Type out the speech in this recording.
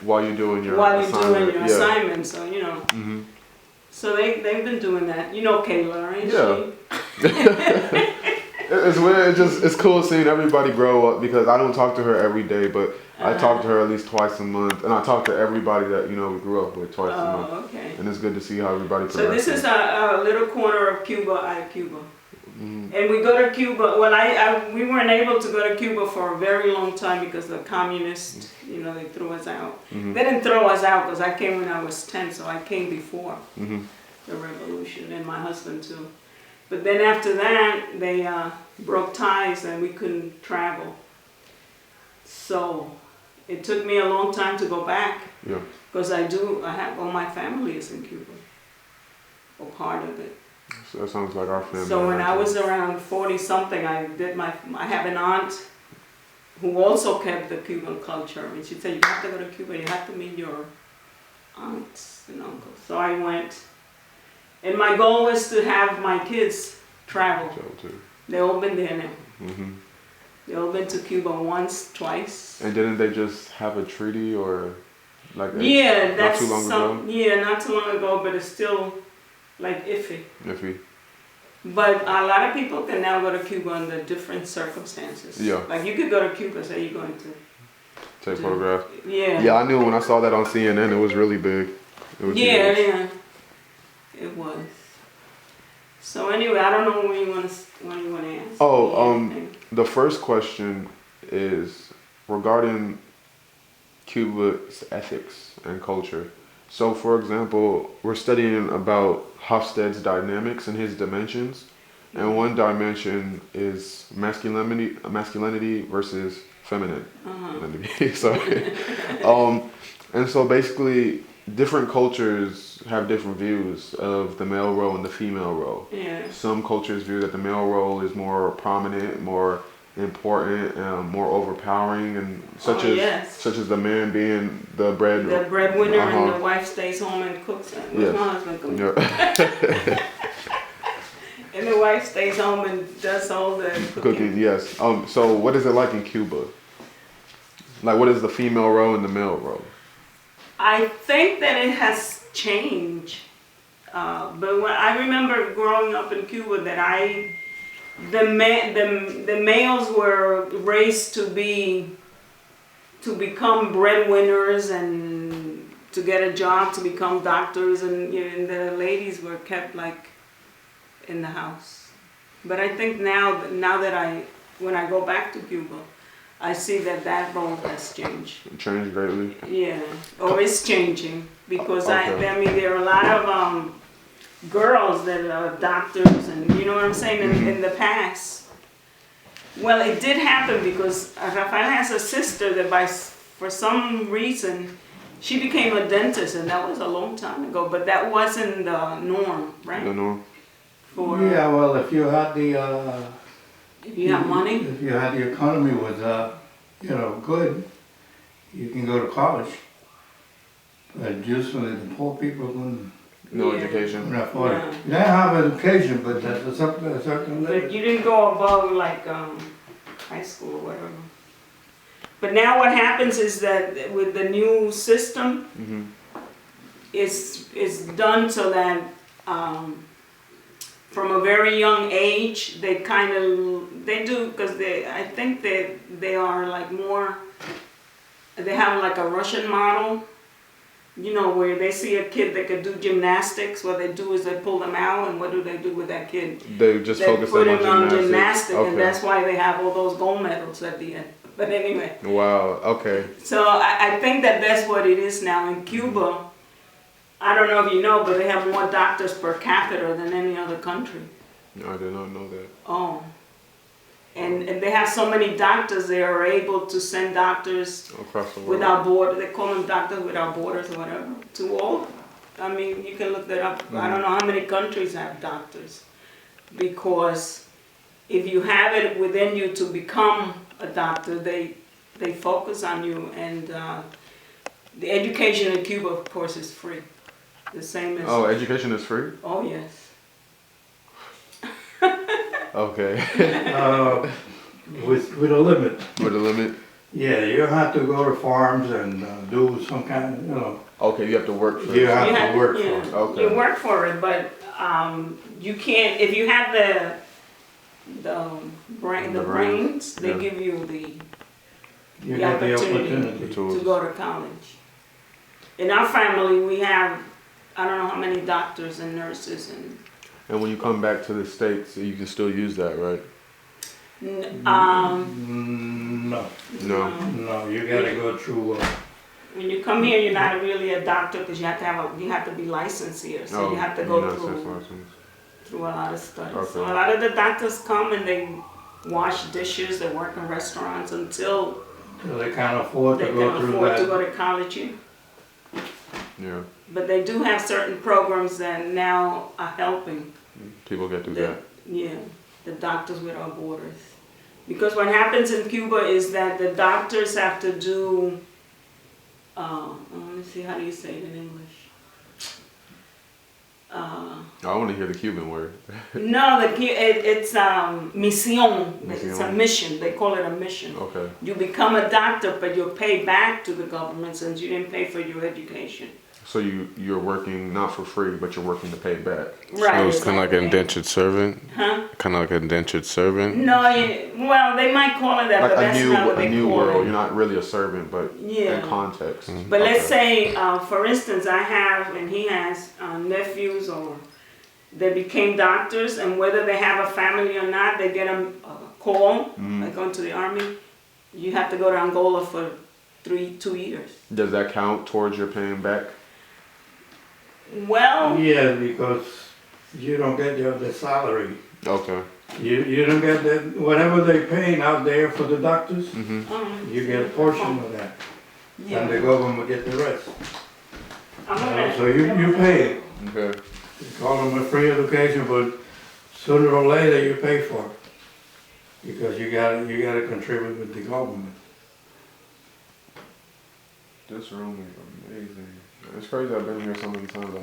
while you're doing your assignment. So so they've been doing that. You know Kayla, right? Yeah. It's weird. It's cool seeing everybody grow up because I don't talk to her every day, but I talk to her at least twice a month, and I talk to everybody that we grew up with twice a month. Oh, okay. And it's good to see how everybody progresses. So this is a little corner of Cuba, Cuba. And we go to Cuba. Well, we weren't able to go to Cuba for a very long time because the communists, they threw us out. They didn't throw us out because I came when I was 10, so I came before the revolution, and my husband too. But then after that, they broke ties and we couldn't travel. So it took me a long time to go back. Yeah. Because I have all my family is in Cuba, or part of it. So that sounds like our family. So when I was around 40-something, I have an aunt who also kept the Cuban culture. And she said, you have to go to Cuba, you have to meet your aunts and uncles. So I went. And my goal was to have my kids travel. They've all been there now. They've all been to Cuba once, twice. And didn't they just have a treaty or not too long ago? Yeah, not too long ago, but it's still like iffy. Iffy. But a lot of people can now go to Cuba under different circumstances. Yeah. Like you could go to Cuba, say you're going to take photographs. Yeah. Yeah, I knew when I saw that on CNN, it was really big. It was huge. Yeah. It was. So anyway, I don't know what you want to ask. Oh, the first question is regarding Cuba's ethics and culture. So, for example, we're studying about Hofstede's dynamics and his dimensions, and one dimension is masculinity versus femininity. Sorry. And so basically, different cultures have different views of the male role and the female role. Yeah. Some cultures view that the male role is more prominent, more important, more overpowering, and such as the man being the breadwinner, and the wife stays home and cooks. Where's my husband cooking? Yeah. And the wife stays home and does all the cooking. Yes. So what is it like in Cuba? Like, what is the female role and the male role? I think that it has changed, but when I remember growing up in Cuba, that the males were raised to become breadwinners and to get a job, to become doctors, and the ladies were kept like in the house. But I think now that when I go back to Cuba, I see that role has changed. Changed greatly? Yeah, or it's changing because I mean there are a lot of girls that are doctors, and you know what I'm saying, in the past. Well, it did happen because Rafael has a sister that for some reason she became a dentist, and that was a long time ago, but that wasn't the norm, right? The norm. Yeah, well, if you had if you have money? If you had the economy was, good, you can go to college. But usually the poor people couldn't. No education. Not afford it. You don't have education, but that's a certain level. But you didn't go above like high school or whatever. But now what happens is that with the new system, it's done so that from a very young age, they do, because I think they are like more, they have like a Russian model, where they see a kid that could do gymnastics. What they do is they pull them out, and what do they do with that kid? They just focus put them him on on gymnastics, okay. And that's why they have all those gold medals at the end. But anyway. Wow, okay. So I think that's what it is now in Cuba. I don't know if you know, but they have more doctors per capita than any other country. No, I did not know that. Oh. And they have so many doctors, they are able to send doctors across the world. Without borders. They call them doctors without borders or whatever. To all, I mean, you can look that up. I don't know how many countries have doctors. Because if you have it within you to become a doctor, they focus on you. And the education in Cuba, of course, is free. The same as... Oh, education is free? Oh, yes. Okay. With a limit. With a limit? Yeah, you have to go to farms and do some kind of, you know, Okay, you have to work for you it. have You to have- work yeah, for it. Okay. You work for it, but you can't, if you have the The brains, brains, they yeah. give you the You The got the opportunity. The opportunity. tools. to go to college. In our family, we have, I don't know how many doctors and nurses and, And when you come back to the States, you can still use that, right? No, No. no, you gotta go through, when you come here, you're not really a doctor because you have to you have to be licensed here, so you have to go you're not through licensed. a lot of studies. So Okay. a lot of the doctors come and they wash dishes, they work in restaurants until till they can't afford they to can go through afford to that. go to college here. Yeah. But they do have certain programs that now are helping. People get through The, that. yeah, the Doctors Without Borders. Because what happens in Cuba is that the doctors have to do, let me see, how do you say it in English? I want to hear the Cuban word. No, it's misión. It's a Misión. mission. They call it a mission. Okay. You become a doctor, but you're paid back to the government since you didn't pay for your education. So you're working not for free, but you're working to pay back. Right. So it's kind of like an exactly. indentured servant. Huh? Kind of like an indentured servant. No, well, they might call it that, Like but that's not what a they new call world. it. You're not really a servant, but Yeah. in context. But let's Okay. say, for instance, I have and he has nephews or they became doctors, and whether they have a family or not, they get a call, like going to the army. You have to go to Angola for 2 years. Does that count towards your paying back? Well, Yeah, because you don't get the salary. Okay. You don't get the, whatever they paying out there for the doctors, you get a portion of that. And the yeah. government get the rest. I'm gonna- So you pay it. Okay. You call them a free education, but sooner or later you pay for it. Because you gotta contribute with the government. This room is amazing. It's crazy I've been here so many times. I